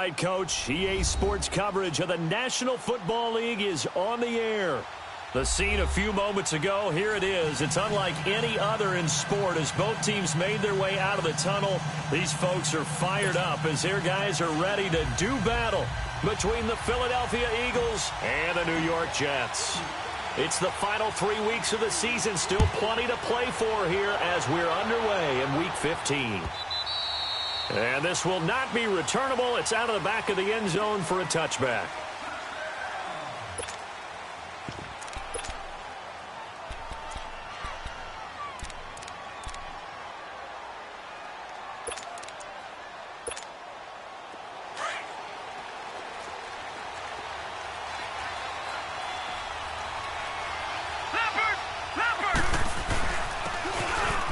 right, Coach. EA Sports coverage of the National Football League is on the air. The scene a few moments ago, here it is. It's unlike any other in sport as both teams made their way out of the tunnel. These folks are fired up as their guys are ready to do battle between the Philadelphia Eagles and the New York Jets. It's the final 3 weeks of the season. Still plenty to play for here as we're underway in Week 15. And this will not be returnable. It's out of the back of the end zone for a touchback.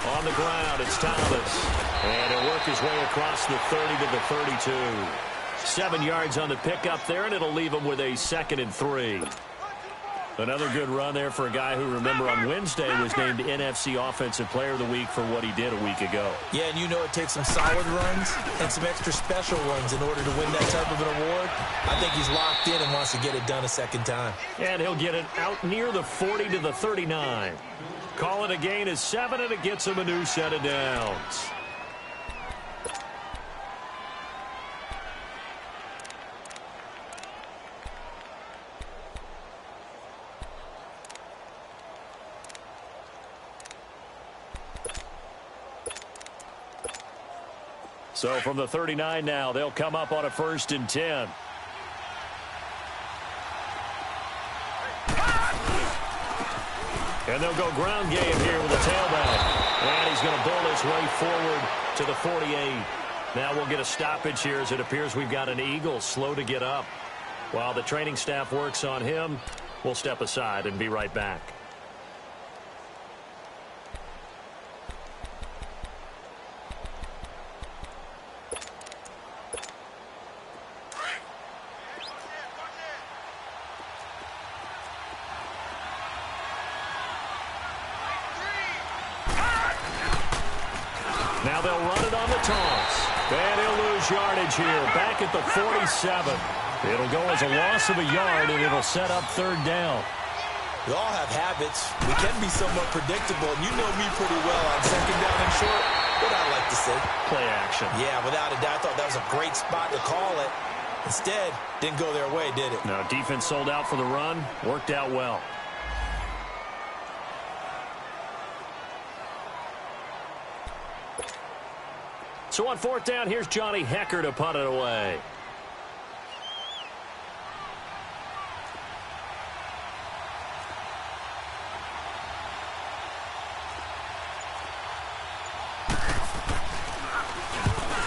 On the ground, it's Thomas. And he'll work his way across the 30 to the 32. 7 yards on the pickup there, and it'll leave him with a 2nd and 3. Another good run there for a guy who, remember, on Wednesday was named NFC Offensive Player of the Week for what he did a week ago. Yeah, and you know it takes some solid runs and some extra special runs in order to win that type of an award. I think he's locked in and wants to get it done a second time. And he'll get it out near the 40 to the 39. Call it a gain of 7, and it gets him a new set of downs. So from the 39 now, they'll come up on a 1st and 10. And they'll go ground game here with a tailback. And he's going to bull his way forward to the 48. Now we'll get a stoppage here as it appears we've got an Eagle slow to get up. While the training staff works on him, we'll step aside and be right back. Now they'll run it on the toss. And he'll lose yardage here, back at the 47. It'll go as a loss of a yard, and it'll set up 3rd down. We all have habits. We can be somewhat predictable, and you know me pretty well on 2nd down and short. What I like to say. Play action. Yeah, without a doubt, I thought that was a great spot to call it. Instead, didn't go their way, did it? No, defense sold out for the run. Worked out well. So on 4th down, here's Johnny Hekker to punt it away.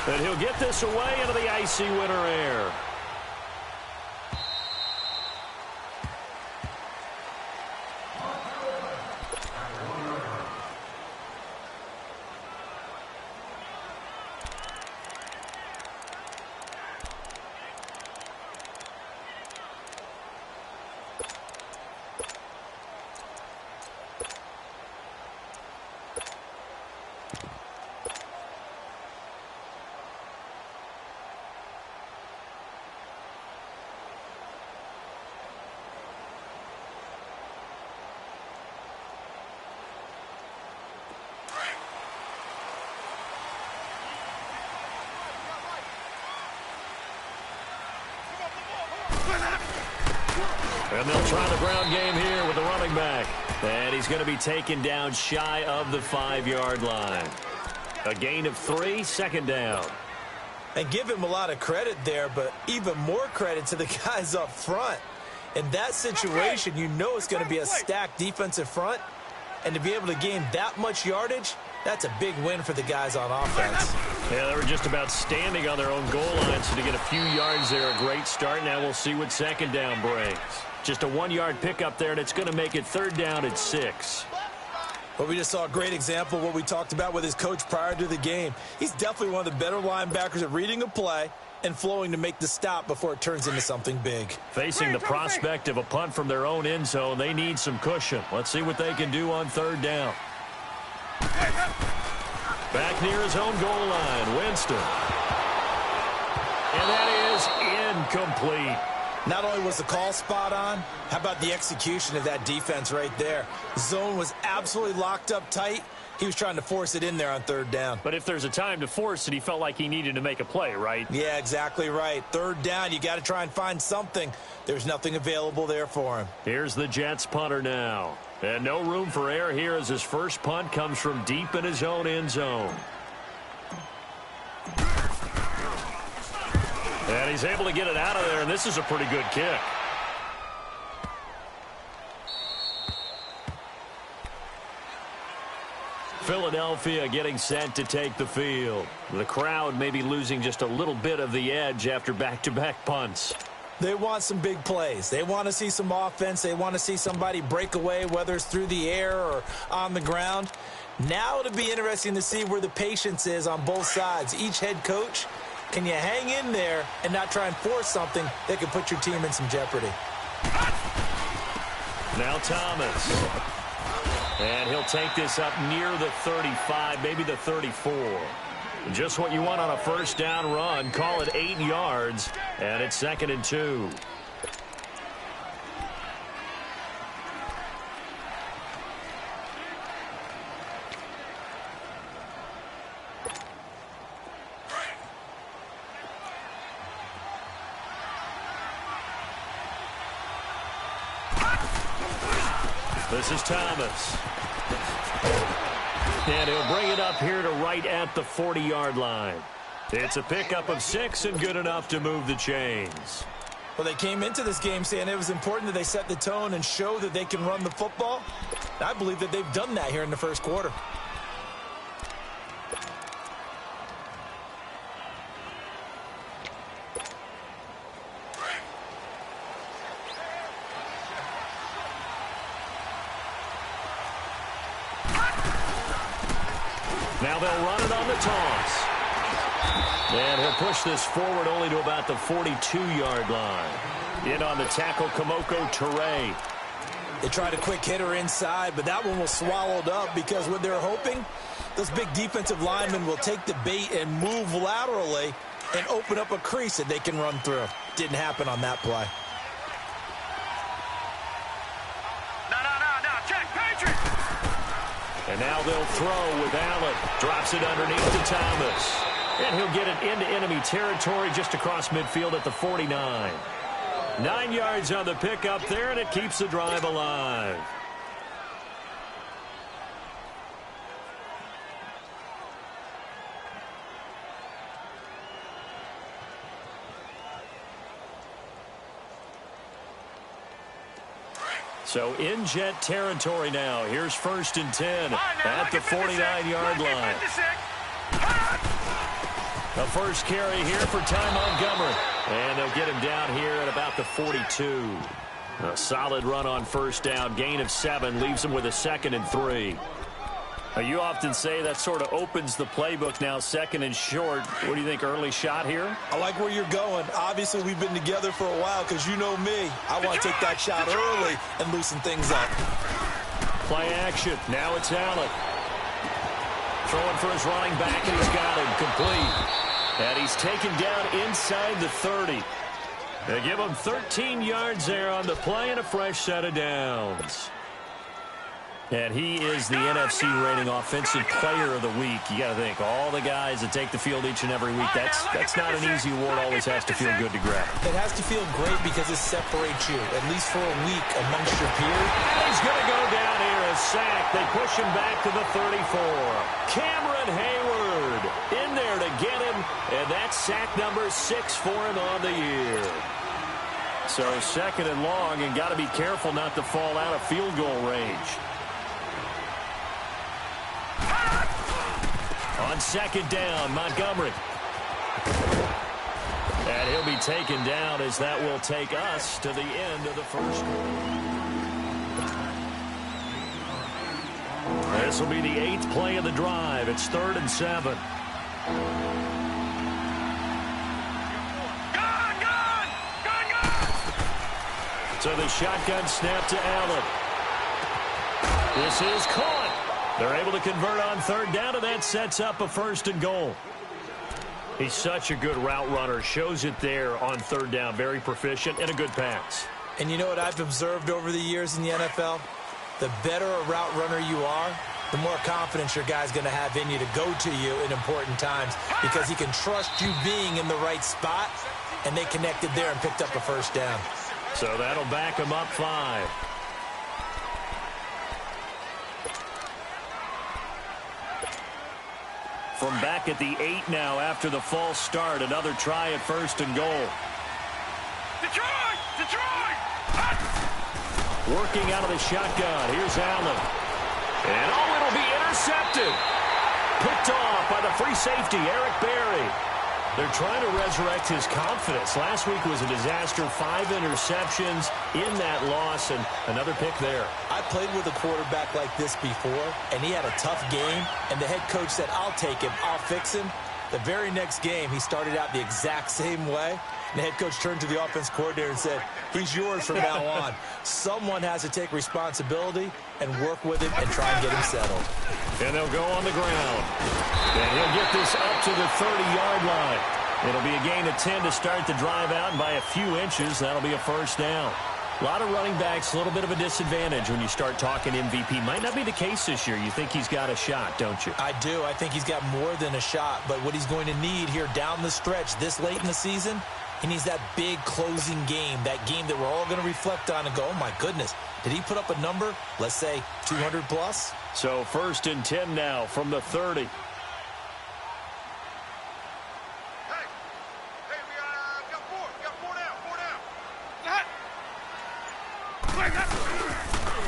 And he'll get this away into the icy winter air. And they'll try the ground game here with the running back. And he's going to be taken down shy of the 5-yard line. A gain of 3, 2nd down. And give him a lot of credit there, but even more credit to the guys up front. In that situation, you know it's going to be a stacked defensive front. And to be able to gain that much yardage, that's a big win for the guys on offense. Yeah, they were just about standing on their own goal line, so to get a few yards there, a great start. Now we'll see what 2nd down brings. Just a 1-yard pickup there, and it's going to make it 3rd down at 6. Well, we just saw a great example of what we talked about with his coach prior to the game. He's definitely one of the better linebackers at reading a play and flowing to make the stop before it turns into something big. Facing the prospect of a punt from their own end zone, they need some cushion. Let's see what they can do on 3rd down. Back near his own goal line, Winston. And that is incomplete. Not only was the call spot on, how about the execution of that defense right there? The zone was absolutely locked up tight. He was trying to force it in there on third down. But if there's a time to force it, he felt like he needed to make a play, right? Yeah, exactly right. Third down, you got to try and find something. There's nothing available there for him. Here's the Jets punter now. And no room for error here as his first punt comes from deep in his own end zone. And he's able to get it out of there, and this is a pretty good kick. Philadelphia getting set to take the field. The crowd may be losing just a little bit of the edge after back-to-back punts. They want some big plays. They want to see some offense. They want to see somebody break away, whether it's through the air or on the ground. Now it'll be interesting to see where the patience is on both sides. Each head coach, can you hang in there and not try and force something that could put your team in some jeopardy? Now Thomas. And he'll take this up near the 35, maybe the 34. Just what you want on a first down run. Call it 8 yards, and it's 2nd and 2. This is Thomas. And he'll bring it up here to right at the 40-yard line. It's a pickup of 6 and good enough to move the chains. Well, they came into this game saying it was important that they set the tone and show that they can run the football. I believe that they've done that here in the first quarter. Now they'll run it on the toss. And he'll push this forward only to about the 42-yard line. In on the tackle, Kamoko Toure. They tried a quick hitter inside, but that one was swallowed up because what they're hoping, those big defensive linemen will take the bait and move laterally and open up a crease that they can run through. Didn't happen on that play. And now they'll throw with Allen. Drops it underneath to Thomas. And he'll get it into enemy territory just across midfield at the 49. 9 yards on the pickup there, and it keeps the drive alive. So in Jet territory now. Here's 1st and 10 at the 49-yard line. The first carry here for Ty Montgomery. And they'll get him down here at about the 42. A solid run on first down. Gain of 7 leaves him with a 2nd and 3. You often say that sort of opens the playbook now, 2nd and short. What do you think, early shot here? I like where you're going. Obviously, we've been together for a while because you know me. I want to take that shot early and loosen things up. Play action. Now it's Allen. Throwing for his running back, and he's got him complete. And he's taken down inside the 30. They give him 13 yards there on the play and a fresh set of downs. And he is the NFC reigning offensive player of the week. You got to think, all the guys that take the field each and every week, that's not an easy award. Always has to feel good to grab. It has to feel great because it separates you, at least for a week, amongst your peers. He's going to go down here, a sack. They push him back to the 34. Cameron Hayward in there to get him, and that's sack number 6 for him on the year. So 2nd and long, and got to be careful not to fall out of field goal range. On 2nd down, Montgomery. And he'll be taken down as that will take us to the end of the first quarter. This will be the 8th play of the drive. It's 3rd and 7. So the shotgun snap to Allen. This is caught. They're able to convert on 3rd down, and that sets up a 1st and goal. He's such a good route runner. Shows it there on third down. Very proficient and a good pass. And you know what I've observed over the years in the NFL? The better a route runner you are, the more confidence your guy's going to have in you to go to you in important times because he can trust you being in the right spot, and they connected there and picked up a first down. So that'll back him up 5. From back at the 8 now after the false start. Another try at 1st and goal. Detroit! Detroit! Working out of the shotgun. Here's Allen. And it'll be intercepted. Picked off by the free safety, Eric Berry. They're trying to resurrect his confidence. Last week was a disaster. 5 interceptions in that loss, and another pick there. I played with a quarterback like this before, and he had a tough game, and the head coach said, I'll take him, I'll fix him. The very next game, he started out the exact same way. And the head coach turned to the offense coordinator and said, he's yours from now on. Someone has to take responsibility and work with him and try and get him settled. And they'll go on the ground. And he'll get this up to the 30-yard line. It'll be a gain of 10 to start the drive out, and by a few inches, that'll be a first down. A lot of running backs, a little bit of a disadvantage when you start talking MVP. Might not be the case this year. You think he's got a shot, don't you? I do. I think he's got more than a shot. But what he's going to need here down the stretch this late in the season, he needs that big closing game, that game that we're all going to reflect on and go, oh, my goodness, did he put up a number, let's say, 200 plus? So 1st and 10 now from the 30.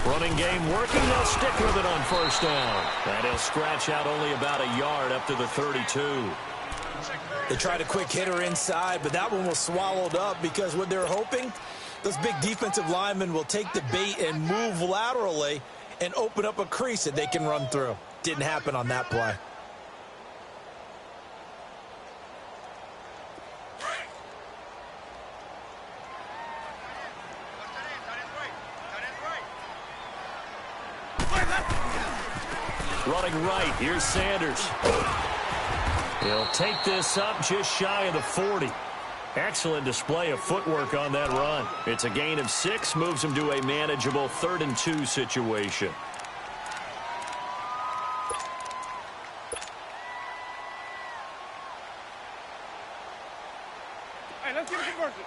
Running game working. They'll stick with it on 1st down. And he'll scratch out only about a yard up to the 32. They tried a quick hitter inside, but that one was swallowed up because what they're hoping, those big defensive linemen will take the bait and move laterally and open up a crease that they can run through. Didn't happen on that play. Running right, here's Sanders. He'll take this up just shy of the 40. Excellent display of footwork on that run. It's a gain of 6, moves him to a manageable 3rd and 2 situation. Hey, let's get it working.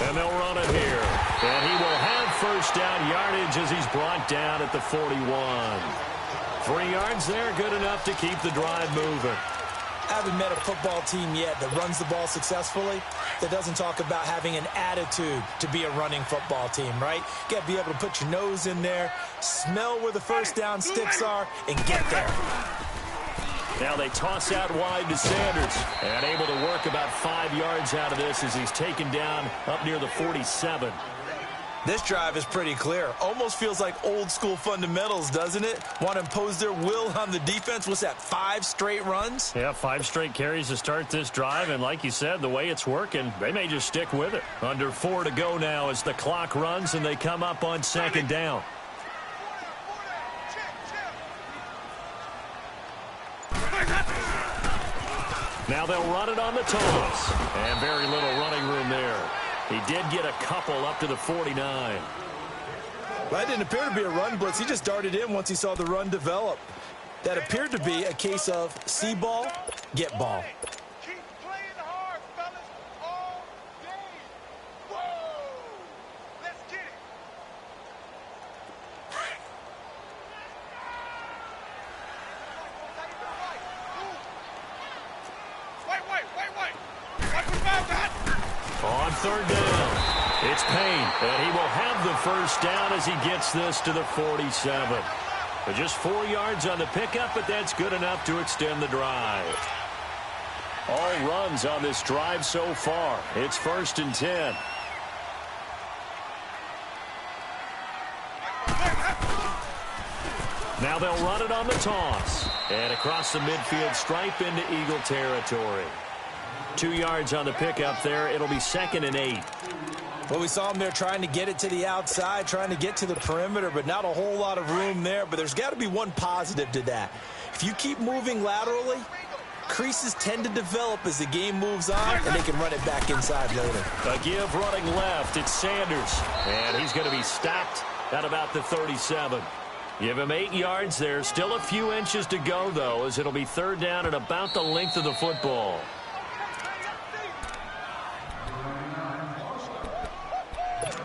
And they'll run it here. And he will have 1st down yardage as he's brought down at the 41. 3 yards there, good enough to keep the drive moving. I haven't met a football team yet that runs the ball successfully that doesn't talk about having an attitude to be a running football team, right? You got to be able to put your nose in there, smell where the 1st down sticks are, and get there. Now they toss out wide to Sanders. And able to work about 5 yards out of this as he's taken down up near the 47. This drive is pretty clear. Almost feels like old school fundamentals, doesn't it? Want to impose their will on the defense. What's that, 5 straight runs? Yeah, 5 straight carries to start this drive. And like you said, the way it's working, they may just stick with it. Under 4 to go now as the clock runs and they come up on 2nd down. Now they'll run it on the toss. And very little running room there. He did get a couple up to the 49. Well, that didn't appear to be a run blitz. He just darted in once he saw the run develop. That appeared to be a case of see ball, get ball. Keep playing hard, fellas, all day. Woo! Let's get it. Wait. What about that? On 3rd down, it's Payne, and he will have the 1st down as he gets this to the 47. But just 4 yards on the pickup, but that's good enough to extend the drive. All runs on this drive so far. It's 1st and 10. Now they'll run it on the toss. And across the midfield stripe into Eagle territory. 2 yards on the pickup there. It'll be 2nd and 8. Well, we saw him there trying to get it to the outside, trying to get to the perimeter, but not a whole lot of room there. But there's got to be one positive to that. If you keep moving laterally, creases tend to develop as the game moves on, and they can run it back inside later. A give running left. It's Sanders. And he's going to be stopped at about the 37. Give him 8 yards there. Still a few inches to go, though, as it'll be third down and about the length of the football.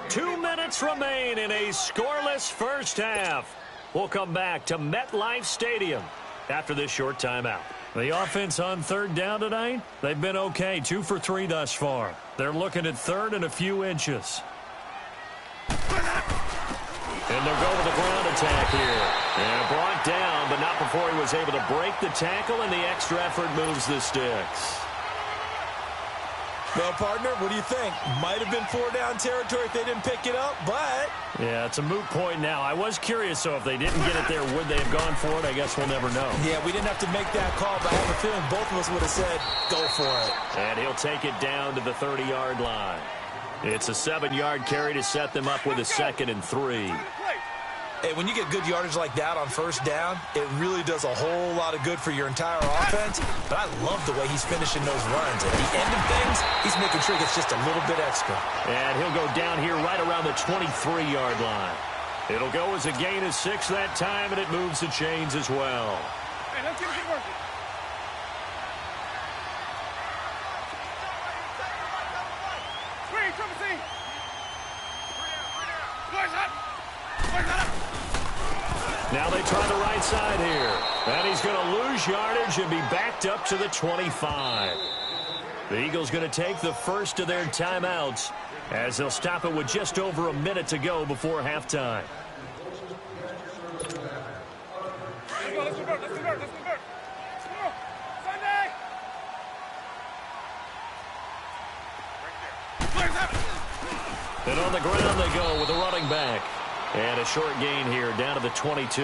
Two minutes remain in a scoreless first half. We'll come back to MetLife Stadium after this short timeout. The offense on third down tonight, they've been okay. 2 for 3 thus far. They're looking at third and a few inches. And they'll go with a ground attack here. And brought down, but not before he was able to break the tackle, and the extra effort moves the sticks. Well, partner, what do you think? Might have been 4-down territory if they didn't pick it up, but... Yeah, it's a moot point now. I was curious, so if they didn't get it there, would they have gone for it? I guess we'll never know. Yeah, we didn't have to make that call, but I have a feeling both of us would have said, go for it. And he'll take it down to the 30-yard line. It's a 7-yard carry to set them up with a 2nd and 3. Hey, when you get good yardage like that on first down, it really does a whole lot of good for your entire offense. But I love the way he's finishing those runs. At the end of things, he's making sure he gets just a little bit extra. And he'll go down here right around the 23-yard line. It'll go as a gain of 6 that time, and it moves the chains as well. Hey, let's get it working. Screen, triple C. Boys up. Boys up. Now they try the right side here. And he's going to lose yardage and be backed up to the 25. The Eagles going to take the first of their timeouts as they'll stop it with just over a minute to go before halftime. Let's go, let's convert, let's convert, let's convert. Let's go. Sunday. Right there. Boys up. And on the ground they go with the running back. And a short gain here down to the 22.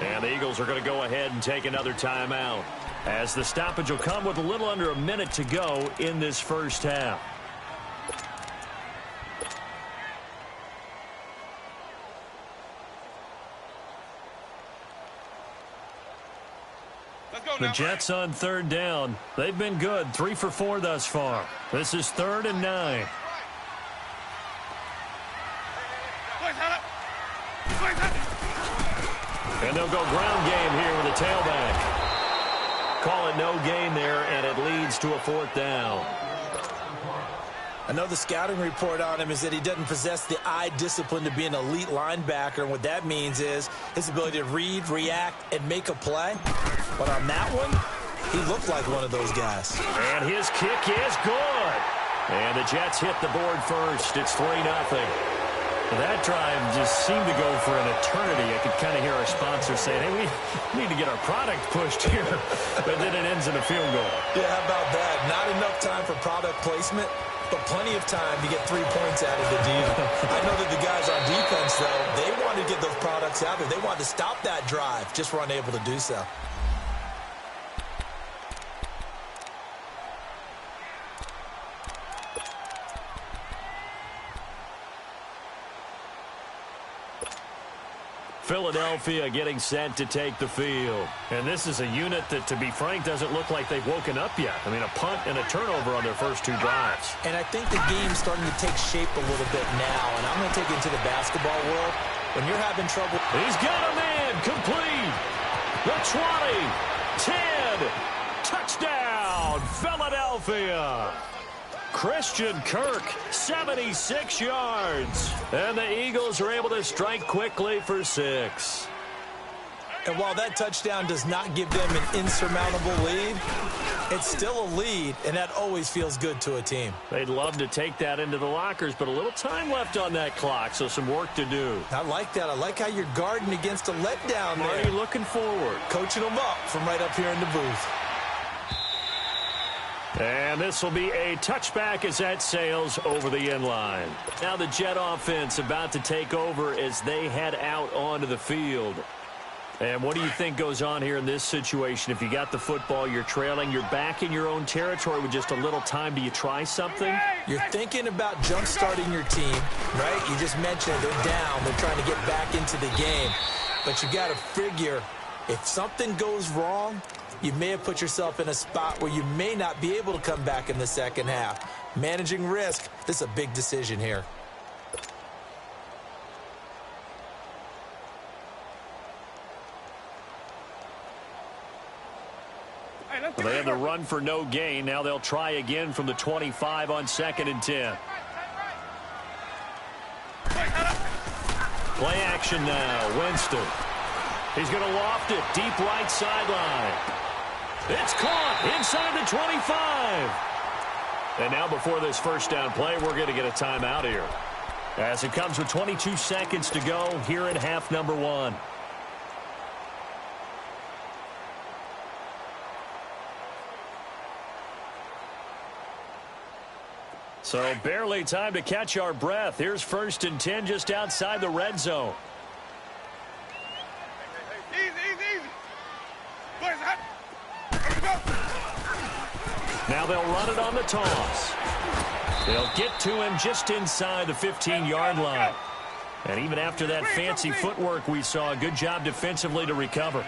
And the Eagles are going to go ahead and take another timeout as the stoppage will come with a little under a minute to go in this first half. Let's go The now. Jets on third down. They've been good. 3 for 4 thus far. This is 3rd and 9. And they'll go ground game here with a tailback. Call it no gain there, and it leads to a 4th down. I know the scouting report on him is that he doesn't possess the eye discipline to be an elite linebacker, and what that means is his ability to read, react, and make a play. But on that one, he looked like one of those guys. And his kick is good. And the Jets hit the board first. It's 3-0. That drive just seemed to go for an eternity. I could kind of hear our sponsor saying, hey, we need to get our product pushed here. But then it ends in a field goal. Yeah, how about that? Not enough time for product placement, but plenty of time to get 3 points out of the deal. I know that the guys on defense, though, they wanted to get those products out there. They wanted to stop that drive, just weren't able to do so. Philadelphia getting set to take the field. And this is a unit that, to be frank, doesn't look like they've woken up yet. I mean, a punt and a turnover on their first 2 drives. And I think the game's starting to take shape a little bit now. And I'm going to take it into the basketball world. When you're having trouble... He's got a man complete. The 20, 10, touchdown, Philadelphia. Christian Kirk, 76 yards. And the Eagles are able to strike quickly for 6. And while that touchdown does not give them an insurmountable lead, it's still a lead, and that always feels good to a team. They'd love to take that into the lockers, but a little time left on that clock, so some work to do. I like that. I like how you're guarding against a letdown there. Marty looking forward. Coaching them up from right up here in the booth. And this will be a touchback as that sails over the end line. Now the Jet offense about to take over as they head out onto the field. And what do you think goes on here in this situation? If you got the football, you're trailing, you're back in your own territory with just a little time. Do you try something? You're thinking about jump-starting your team, right? You just mentioned they're down. They're trying to get back into the game. But you got to figure if something goes wrong, you may have put yourself in a spot where you may not be able to come back in the second half. Managing risk, this is a big decision here. Well, they had the run for no gain. Now they'll try again from the 25 on 2nd and 10. Play action now. Winston. He's going to loft it. Deep right sideline. It's caught inside the 25. And now before this first down play, we're going to get a timeout here. As it comes with 22 seconds to go here in half number 1. So barely time to catch our breath. Here's 1st and 10 just outside the red zone. Easy. Boys, hot. Now they'll run it on the toss. They'll get to him just inside the 15-yard line. And even after that fancy footwork we saw, a good job defensively to recover.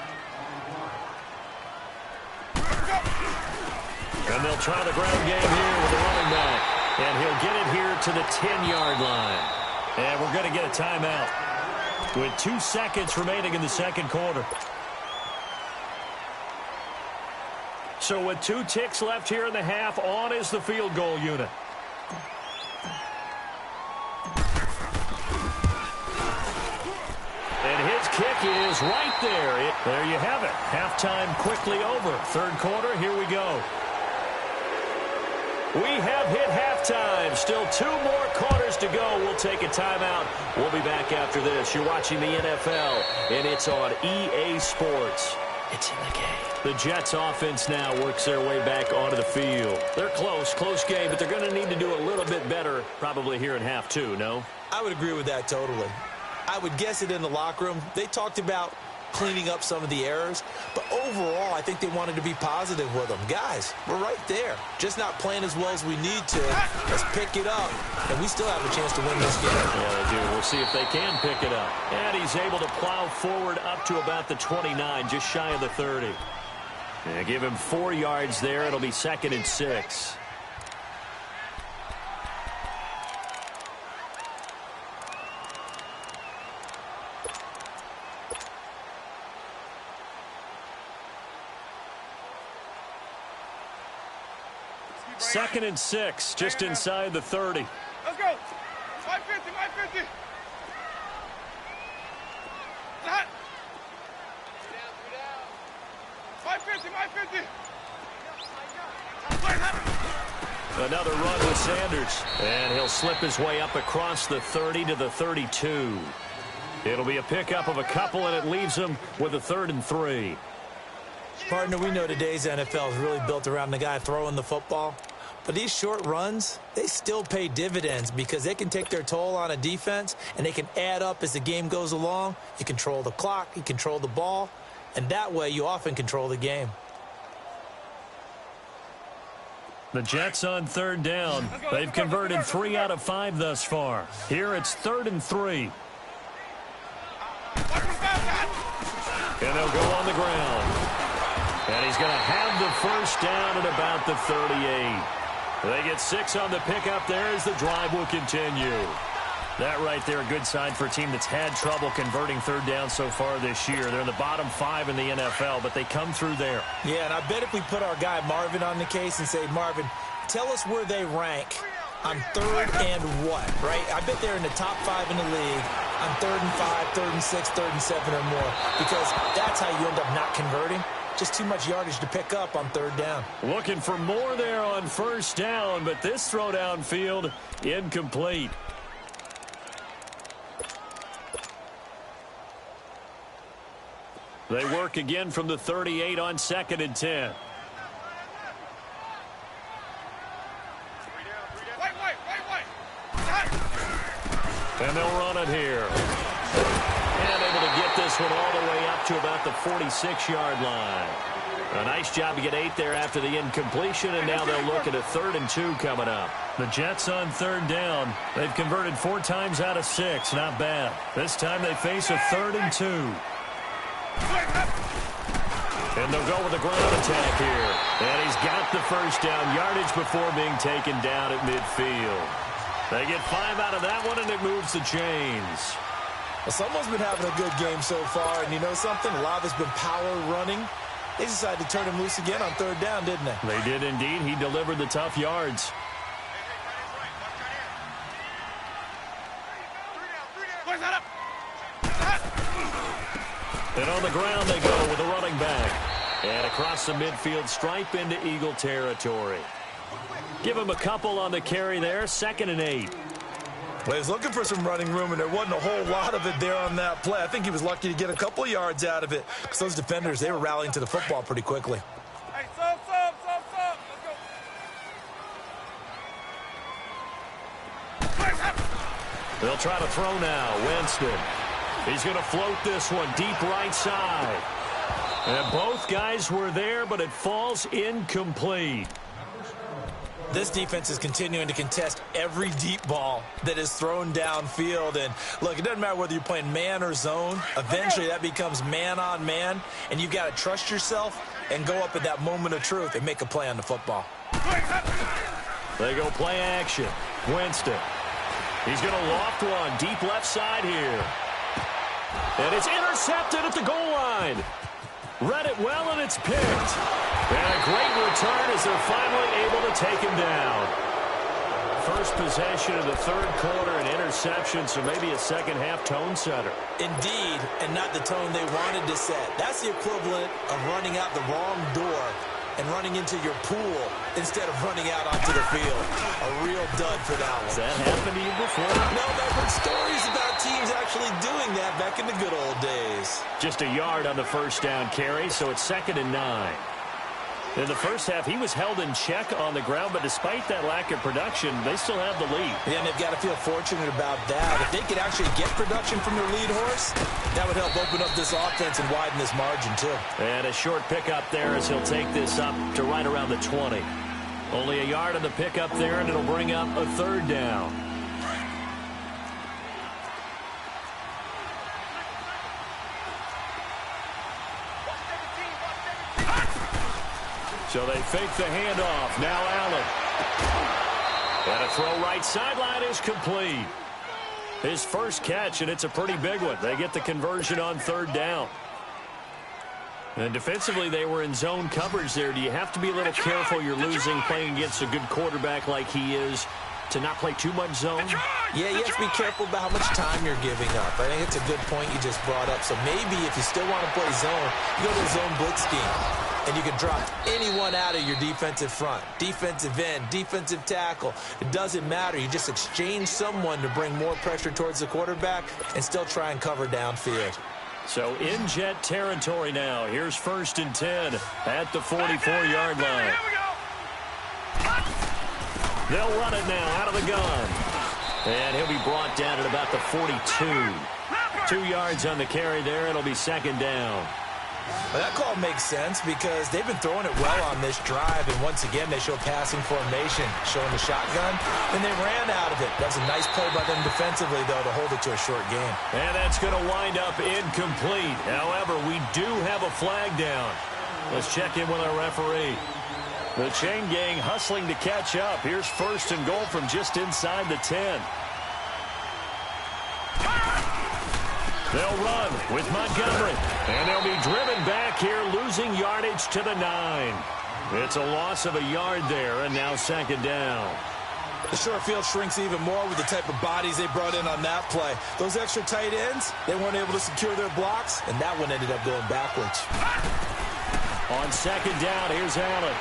And they'll try the ground game here with the running back. And he'll get it here to the 10-yard line. And we're going to get a timeout with 2 seconds remaining in the second quarter. So with 2 ticks left here in the half, on is the field goal unit. And his kick is right there. There you have it. Halftime quickly over. Third quarter, here we go. We have hit halftime. Still 2 more quarters to go. We'll take a timeout. We'll be back after this. You're watching the NFL, and it's on EA Sports. It's in the game. The Jets offense now works their way back onto the field. They're close game, but they're going to need to do a little bit better probably here in half 2, no? I would agree with that totally. I would guess it in the locker room. They talked about cleaning up some of the errors, but overall, I think they wanted to be positive with them. Guys, we're right there. Just not playing as well as we need to. Let's pick it up, and we still have a chance to win this game. Yeah, they do. We'll see if they can pick it up. And he's able to plow forward up to about the 29, just shy of the 30. Yeah, give him 4 yards there. It'll be 2nd and 6. Second and 6, just inside the 30. Let's go. 550. Hot. 550. Another run with Sanders. And he'll slip his way up across the 30 to the 32. It'll be a pickup of a couple, and it leaves him with a 3rd and 3. Partner, we know today's NFL is really built around the guy throwing the football. But these short runs, they still pay dividends because they can take their toll on a defense, and they can add up as the game goes along. You control the clock, you control the ball, and that way you often control the game. The Jets on 3rd down. They've converted 3 out of 5 thus far. Here it's 3rd and 3. And they'll go on the ground. And he's going to have the first down at about the 38. They get 6 on the pickup there as the drive will continue. That right there, a good sign for a team that's had trouble converting 3rd down so far this year. They're in the bottom 5 in the NFL, but they come through there. Yeah, and I bet if we put our guy Marvin on the case and say, Marvin, tell us where they rank on 3rd and what, right? I bet they're in the top 5 in the league on 3rd and 5, 3rd and 6, 3rd and 7 or more, because that's how you end up not converting. Just too much yardage to pick up on 3rd down. Looking for more there on 1st down, but this throw downfield incomplete. They work again from the 38 on 2nd and 10. And they'll run it here. And able to get this this one all the way up to about the 46-yard line. A nice job to get 8 there after the incompletion, and now they'll look at a 3rd and 2 coming up. The Jets on 3rd down. They've converted 4 times out of 6. Not bad. This time they face a 3rd and 2. And they'll go with the ground attack here. And he's got the first down yardage before being taken down at midfield. They get 5 out of that one, and it moves the chains. Well, someone's been having a good game so far, and you know something? A lot of it's been power running. They decided to turn him loose again on 3rd down, didn't they? They did indeed. He delivered the tough yards. And on the ground they go with a running back. And across the midfield stripe into Eagle territory. Give him a couple on the carry there. 2nd and 8. Well, he was looking for some running room, and there wasn't a whole lot of it there on that play. I think he was lucky to get a couple of yards out of it because those defenders, they were rallying to the football pretty quickly. Hey, sub. Let's go. They'll try to throw now. Winston. He's going to float this one deep right side. And both guys were there, but it falls incomplete. This defense is continuing to contest every deep ball that is thrown downfield. And, look, it doesn't matter whether you're playing man or zone. Eventually, that becomes man on man. And you've got to trust yourself and go up at that moment of truth and make a play on the football. They go play action. Winston. He's going to loft one deep left side here. And it's intercepted at the goal line. Read it well, and it's picked. And a great return as they're finally able to take him down. First possession of the 3rd quarter, an interception, so maybe a second-half tone setter. Indeed, and not the tone they wanted to set. That's the equivalent of running out the wrong door and running into your pool instead of running out onto the field. A real dud for that one. Has that happened to you before? No, but I've heard stories about teams actually doing that back in the good old days. Just a yard on the first down carry, so it's 2nd and 9. In the first half, he was held in check on the ground, but despite that lack of production, they still have the lead. Yeah, and they've got to feel fortunate about that. If they could actually get production from their lead horse, that would help open up this offense and widen this margin, too. And a short pickup there as he'll take this up to right around the 20. Only a yard on the pickup there, and it'll bring up a 3rd down. So they fake the handoff. Now Allen. And a throw right sideline is complete. His first catch, and it's a pretty big one. They get the conversion on 3rd down. And defensively, they were in zone coverage there. Do you have to be a little careful? You're losing playing against a good quarterback like he is to not play too much zone? Yeah, you have to be careful about how much time you're giving up. I think it's a good point you just brought up. So maybe if you still want to play zone, you go to a zone blitz scheme. And you can drop anyone out of your defensive front. Defensive end, defensive tackle. It doesn't matter. You just exchange someone to bring more pressure towards the quarterback and still try and cover downfield. So in Jet territory now. Here's 1st and 10 at the 44-yard line. They'll run it now out of the gun. And he'll be brought down at about the 42. 2 yards on the carry there. It'll be 2nd down. Well, that call makes sense because they've been throwing it well on this drive, and once again they show passing formation, showing the shotgun, and they ran out of it. That was a nice play by them defensively, though, to hold it to a short game. And that's going to wind up incomplete. However, we do have a flag down. Let's check in with our referee. The chain gang hustling to catch up. Here's 1st and goal from just inside the 10. They'll run with Montgomery. And they'll be driven back here, losing yardage to the 9. It's a loss of a yard there, and now 2nd down. The short field shrinks even more with the type of bodies they brought in on that play. Those extra tight ends, they weren't able to secure their blocks, and that one ended up going backwards. On 2nd down, here's Allen.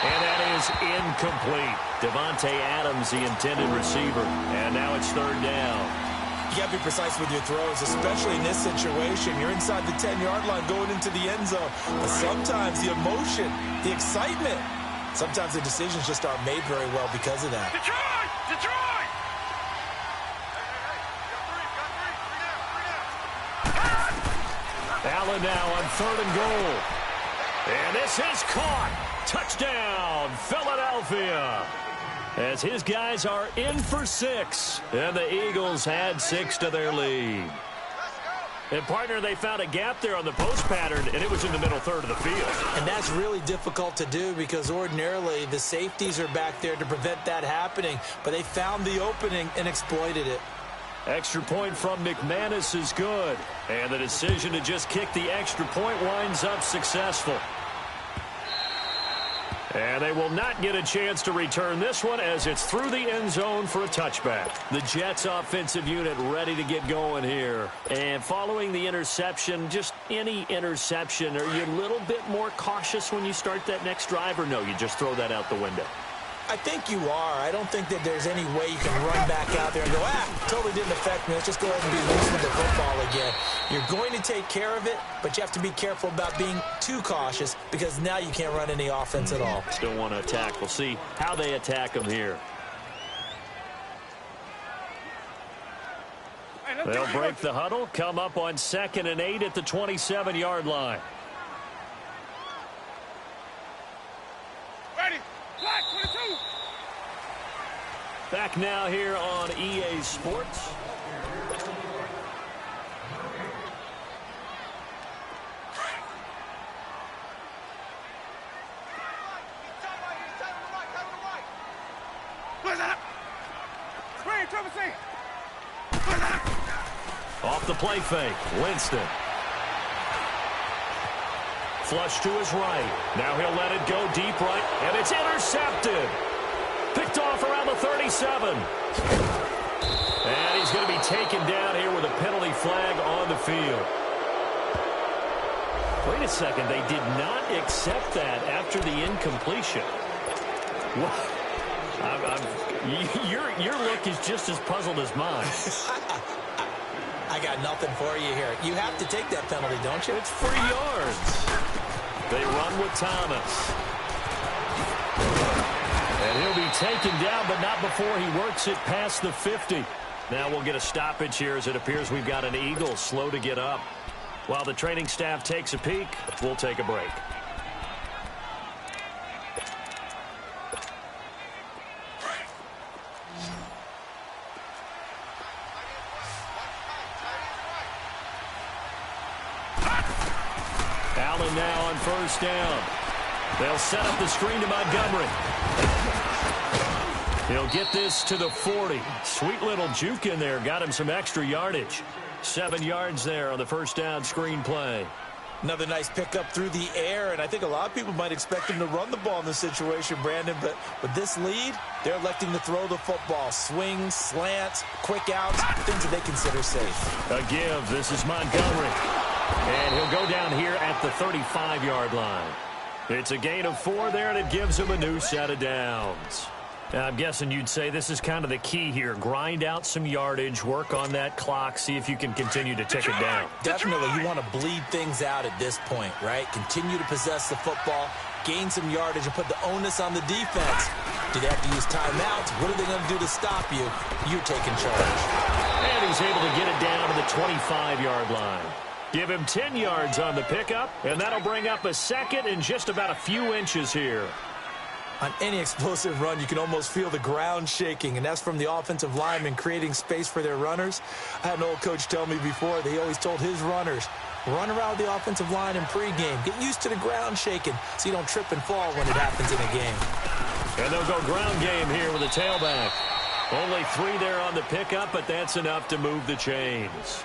And that is incomplete. Devontae Adams, the intended receiver. And now it's 3rd down. You got to be precise with your throws, especially in this situation. You're inside the 10-yard line going into the end zone. But sometimes the emotion, the excitement, sometimes the decisions just aren't made very well because of that. Detroit! Allen now on 3rd and goal. And this is caught. Touchdown, Philadelphia. As his guys are in for 6. And the Eagles add 6 to their lead. And, partner, they found a gap there on the post pattern, and it was in the middle third of the field. And that's really difficult to do because ordinarily the safeties are back there to prevent that happening. But they found the opening and exploited it. Extra point from McManus is good. And the decision to just kick the extra point winds up successful. And they will not get a chance to return this one as it's through the end zone for a touchback. The Jets offensive unit ready to get going here. And following the interception, just any interception, are you a little bit more cautious when you start that next drive, or no, you just throw that out the window? I think you are. I don't think that there's any way you can run back out there and go, totally didn't affect me. Let's just go ahead and be loose with the football again. You're going to take care of it, but you have to be careful about being too cautious because now you can't run any offense at all. Still want to attack. We'll see how they attack them here. They'll break the huddle, come up on 2nd and 8 at the 27-yard line. Back now here on EA Sports. Off the play fake, Winston. Flush to his right. Now he'll let it go deep right, and it's intercepted. Picked off around the 37. And he's going to be taken down here with a penalty flag on the field. Wait a second. They did not accept that after the incompletion. Your look is just as puzzled as mine. I got nothing for you here. You have to take that penalty, don't you? It's 3 yards. They run with Thomas. And he'll be taken down, but not before he works it past the 50. Now we'll get a stoppage here as it appears we've got an Eagle slow to get up. While the training staff takes a peek, we'll take a break. Allen now on 1st down. They'll set up the screen to Montgomery. He'll get this to the 40. Sweet little juke in there. Got him some extra yardage. 7 yards there on the 1st down screen play. Another nice pickup through the air, and I think a lot of people might expect him to run the ball in this situation, Brandon, but with this lead, they're electing to throw the football. Swings, slants, quick outs, things that they consider safe. A give. This is Montgomery. And he'll go down here at the 35-yard line. It's a gain of 4 there, and it gives him a new set of downs. Now, I'm guessing you'd say this is kind of the key here. Grind out some yardage, work on that clock, see if you can continue to tick it down. Definitely, you want to bleed things out at this point, right? Continue to possess the football, gain some yardage, and put the onus on the defense. Do they have to use timeouts? What are they going to do to stop you? You're taking charge. And he's able to get it down to the 25-yard line. Give him 10 yards on the pickup, and that'll bring up a 2nd and just about a few inches here. On any explosive run, you can almost feel the ground shaking, and that's from the offensive linemen creating space for their runners. I had an old coach tell me before, he always told his runners, run around the offensive line in pregame. Get used to the ground shaking so you don't trip and fall when it happens in a game. And they'll go ground game here with a tailback. Only 3 there on the pickup, but that's enough to move the chains.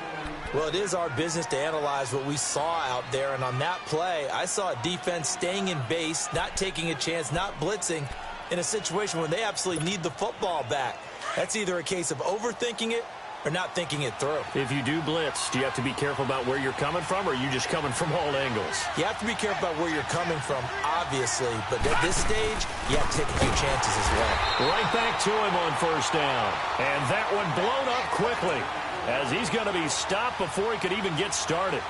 Well, it is our business to analyze what we saw out there, and on that play, I saw a defense staying in base, not taking a chance, not blitzing, in a situation where they absolutely need the football back. That's either a case of overthinking it or not thinking it through. If you do blitz, do you have to be careful about where you're coming from, or are you just coming from all angles? You have to be careful about where you're coming from, obviously, but at this stage, you have to take a few chances as well. Right back to him on 1st down, and that one blown up quickly, as he's going to be stopped before he could even get started.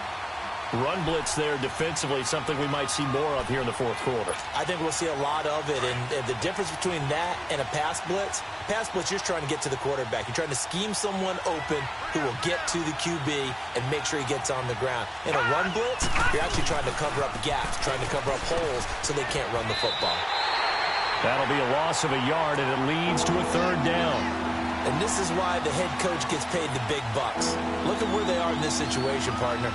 Run blitz there defensively, something we might see more of here in the fourth quarter. I think we'll see a lot of it, and the difference between that and a pass blitz, you're just trying to get to the quarterback. You're trying to scheme someone open who will get to the QB and make sure he gets on the ground. In a run blitz, you're actually trying to cover up gaps, trying to cover up holes so they can't run the football. That'll be a loss of a yard, and it leads to a third down. And this is why the head coach gets paid the big bucks. Look at where they are in this situation, partner.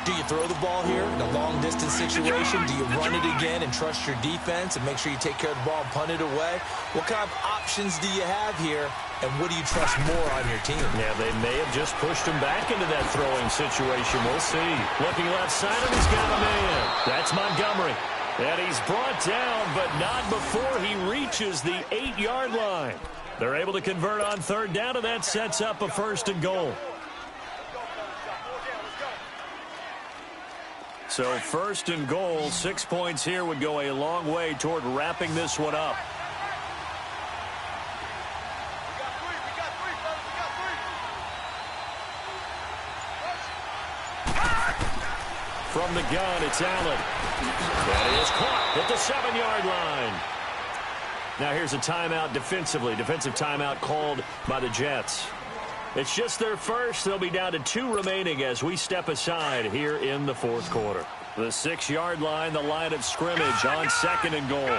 Do you throw the ball here in a long-distance situation? Do you run it again and trust your defense and make sure you take care of the ball and punt it away? What kind of options do you have here, and what do you trust more on your team? Yeah, they may have just pushed him back into that throwing situation. We'll see. Looking left side of him, he's got a man. That's Montgomery. And he's brought down, but not before he reaches the 8-yard line. They're able to convert on third down, and that sets up a 1st and goal. So 1st and goal, 6 points here would go a long way toward wrapping this one up. From the gun, it's Allen. That is caught at the 7-yard line. Now here's a timeout defensively. Defensive timeout called by the Jets. It's just their first. They'll be down to 2 remaining as we step aside here in the fourth quarter. The 6-yard line, the line of scrimmage on 2nd and goal.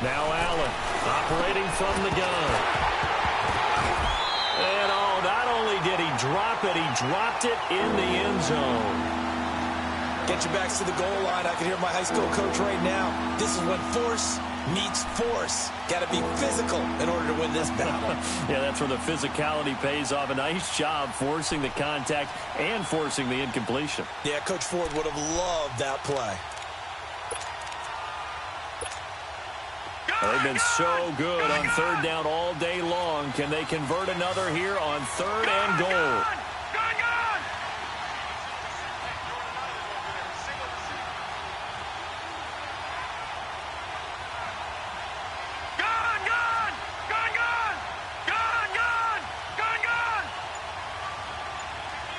Now Allen operating from the gun. And not only did he drop it, he dropped it in the end zone. Get your backs to the goal line. I can hear my high school coach right now. This is when force meets force. Got to be physical in order to win this battle. Yeah, that's where the physicality pays off. A nice job forcing the contact and forcing the incompletion. Yeah, Coach Ford would have loved that play. They've been so good on third down all day long. Can they convert another here on 3rd and goal?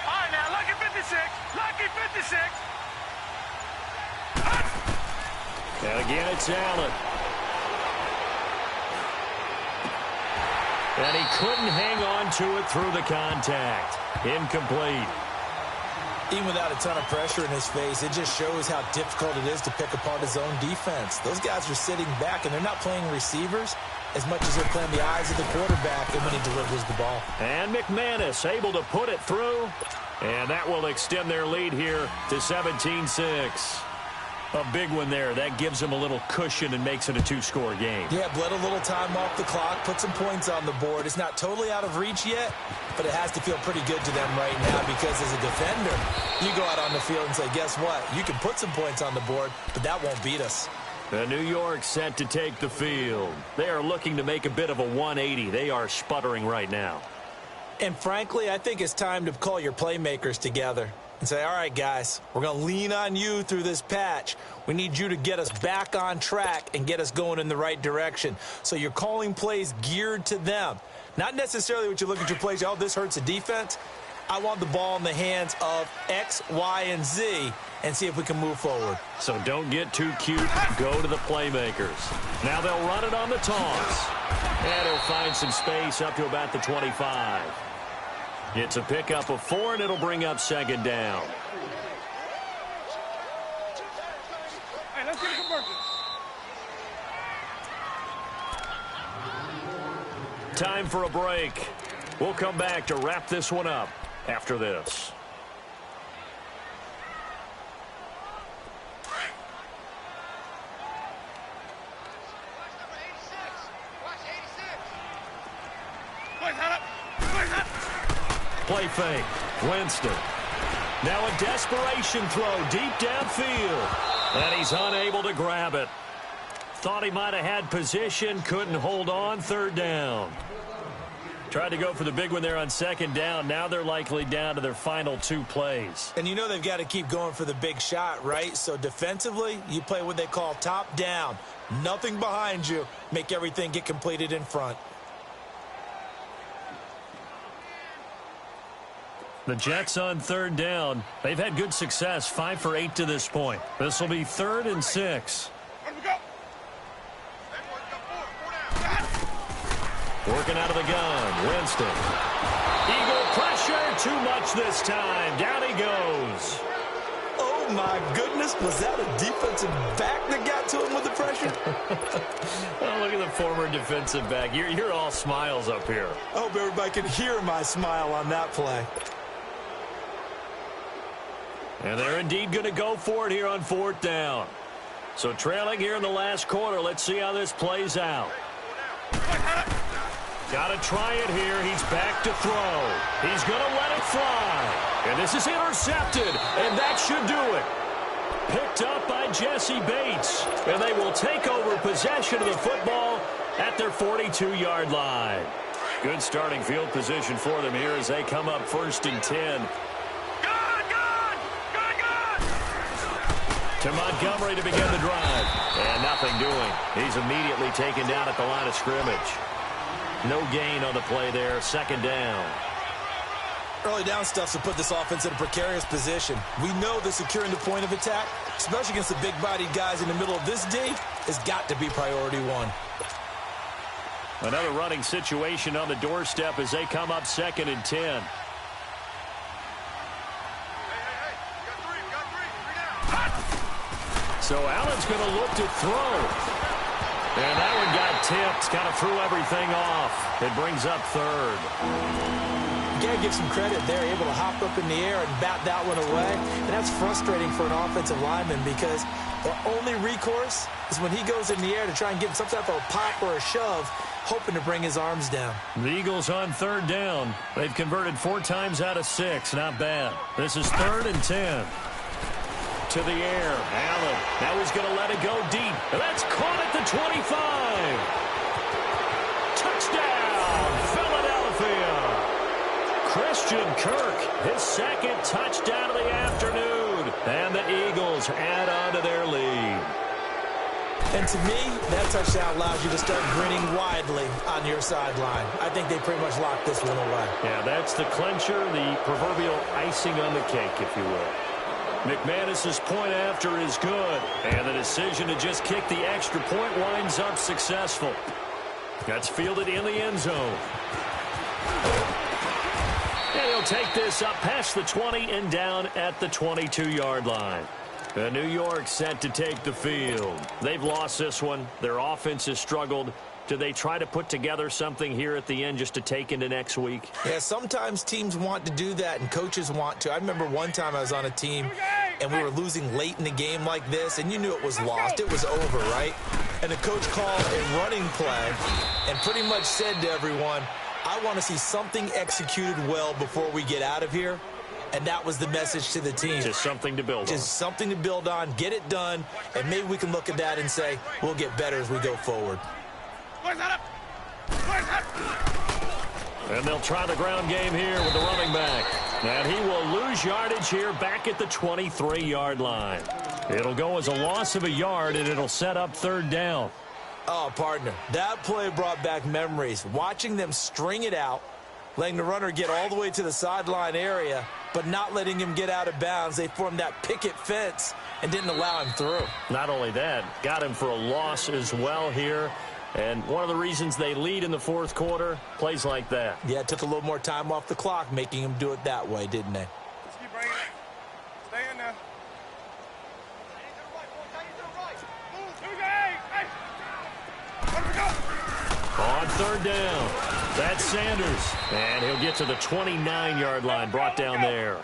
All right, now, lucky 56. Lucky 56. And again, it's Allen. And he couldn't hang on to it through the contact. Incomplete. Even without a ton of pressure in his face, it just shows how difficult it is to pick apart his own defense. Those guys are sitting back, and they're not playing receivers as much as they're playing the eyes of the quarterback and when he delivers the ball. And McManus able to put it through. And that will extend their lead here to 17-6. A big one there. That gives them a little cushion and makes it a 2-score game. Yeah, bled a little time off the clock, put some points on the board. It's not totally out of reach yet, but it has to feel pretty good to them right now because as a defender, you go out on the field and say, guess what? You can put some points on the board, but that won't beat us. New York set to take the field. They are looking to make a bit of a 180. They are sputtering right now. And frankly, I think it's time to call your playmakers together and say, all right, guys, we're going to lean on you through this patch. We need you to get us back on track and get us going in the right direction. So you're calling plays geared to them. Not necessarily what you look at your plays, oh, this hurts the defense. I want the ball in the hands of X, Y, and Z and see if we can move forward. So don't get too cute. Go to the playmakers. Now they'll run it on the toss. And he'll find some space up to about the 25. It's a pickup of 4, and it'll bring up 2nd down. Hey, let's get a conversion. Time for a break. We'll come back to wrap this one up after this. Play fake. Winston. Now a desperation throw deep downfield. And he's unable to grab it. Thought he might have had position. Couldn't hold on. 3rd down. Tried to go for the big one there on second down. Now they're likely down to their final 2 plays. And you know they've got to keep going for the big shot, right? So defensively, you play what they call top down. Nothing behind you. Make everything get completed in front. The Jets on third down. They've had good success, 5 for 8 to this point. This will be 3rd and 6. Working out of the gun, Winston. Eagle pressure, too much this time. Down he goes. Oh, my goodness. Was that a defensive back that got to him with the pressure? Oh, look at the former defensive back. You're all smiles up here. I hope everybody can hear my smile on that play. And they're indeed going to go for it here on 4th down. So trailing here in the last quarter. Let's see how this plays out. Got to try it here. He's back to throw. He's going to let it fly. And this is intercepted. And that should do it. Picked up by Jesse Bates. And they will take over possession of the football at their 42-yard line. Good starting field position for them here as they come up 1st and 10. To Montgomery to begin the drive. And nothing doing. He's immediately taken down at the line of scrimmage. No gain on the play there. 2nd down. Early down stuff to put this offense in a precarious position. We know that securing the point of attack, especially against the big-bodied guys in the middle of this D, has got to be priority 1. Another running situation on the doorstep as they come up 2nd and 10. So Allen's going to look to throw. And that one got tipped. Kind of threw everything off. It brings up 3rd. You got to give some credit. They're able to hop up in the air and bat that one away. And that's frustrating for an offensive lineman because the only recourse is when he goes in the air to try and give some type of a pop or a shove, hoping to bring his arms down. The Eagles on 3rd down. They've converted 4 times out of 6. Not bad. This is 3rd and 10. To the air. Allen. Now he's going to let it go deep. That's caught at the 25. Touchdown, Philadelphia. Christian Kirk, his 2nd touchdown of the afternoon. And the Eagles add on to their lead. And to me, that touchdown allows you to start grinning widely on your sideline. I think they pretty much locked this one away. Yeah, that's the clincher, the proverbial icing on the cake, if you will. McManus's point after is good. And the decision to just kick the extra point winds up successful. That's fielded in the end zone. And he'll take this up past the 20 and down at the 22-yard line. And New York set to take the field. They've lost this one. Their offense has struggled. Do they try to put together something here at the end just to take into next week? Yeah, sometimes teams want to do that and coaches want to. I remember one time I was on a team and we were losing late in the game like this, and you knew it was lost. It was over, right? And the coach called a running play and pretty much said to everyone, I want to see something executed well before we get out of here. And that was the message to the team. Just something to build on. Just something to build on, get it done, and maybe we can look at that and say, we'll get better as we go forward. And they'll try the ground game here with the running back. And he will lose yardage here back at the 23-yard line. It'll go as a loss of a yard, and it'll set up 3rd down. Oh, partner, that play brought back memories. Watching them string it out, letting the runner get all the way to the sideline area, but not letting him get out of bounds. They formed that picket fence and didn't allow him through. Not only that, got him for a loss as well here. And one of the reasons they lead in the 4th quarter, plays like that. Yeah, it took a little more time off the clock, making him do it that way, didn't they? Just keep bringing it. Stay in there. On 3rd down, that's Sanders. And he'll get to the 29-yard line, brought down there.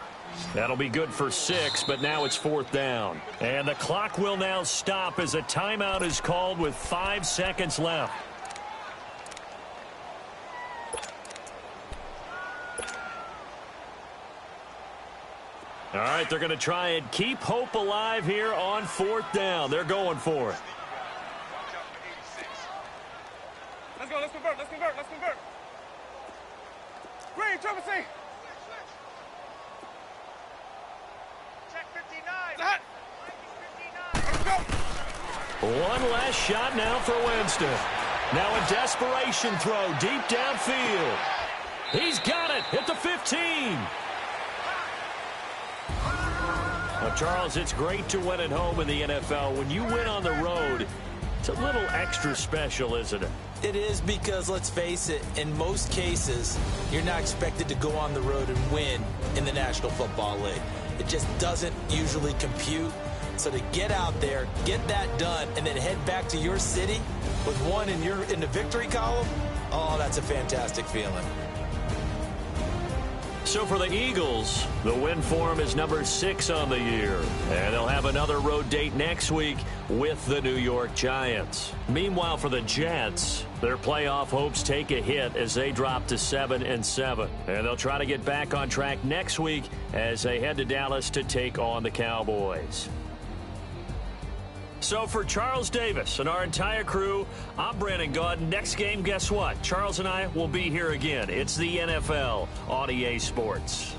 That'll be good for 6, but now it's 4th down. And the clock will now stop as a timeout is called with 5 seconds left. All right, they're going to try and keep hope alive here on 4th down. They're going for it. Let's go. Let's convert. Let's convert. Let's convert. Green, triple C. Check 59. Hot. 59. One last shot now for Winston. Now a desperation throw deep downfield. He's got it at the 15. Well, Charles, it's great to win at home in the NFL. When you win on the road, it's a little extra special, isn't it? It is, because let's face it, in most cases, you're not expected to go on the road and win in the National Football League. It just doesn't usually compute. So to get out there, get that done, and then head back to your city with one in the victory column, oh, that's a fantastic feeling. So for the Eagles, the win form is number 6 on the year. And they'll have another road date next week with the New York Giants. Meanwhile, for the Jets, their playoff hopes take a hit as they drop to 7-7. And they'll try to get back on track next week as they head to Dallas to take on the Cowboys. So for Charles Davis and our entire crew, I'm Brandon Gaudin. Next game, guess what? Charles and I will be here again. It's the NFL on EA Sports.